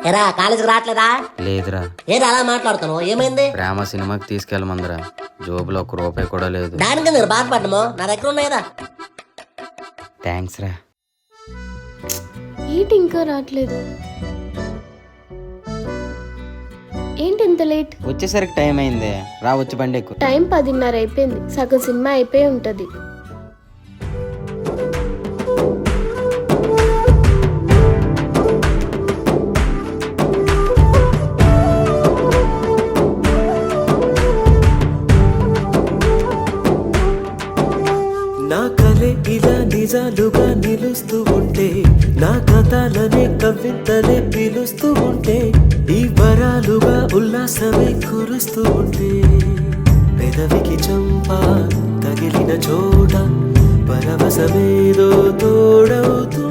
ఎరా కాలేజీకి రావట్లేదా? లేదురా. ఏరా అలా మాట్లాడుతున్నావు, ఏమైంది? ప్రేమ సినిమాకి తీసుకెళ్ళమందిరా, జోబులో ₹1 కూడా లేదు. దానికి మీరు బాధపడము, నా దగ్గర ఉన్నాయి కదా. థ్యాంక్స్ రా. ఏంటి ఇంకా రావట్లేదు? ఏంటి ఇంత లేట్? వచ్చేసరికి టైం అయింది, రా వచ్చి బండి ఎక్కు. టైం 10:30 అయిపోయింది, సగం సినిమా అయిపోయి ఉంటది. నా కలే ఇలా నిజాలుగా నిలుస్తూ ఉంటే, నా కథలనే కవితలే పిలుస్తూ ఉంటే, ఈ వరాలుగా ఉల్లాసమే కురుస్తూ ఉంటే, పెదవికి చంప తగిలిన చోట పరవశమేదో తోడవుతూ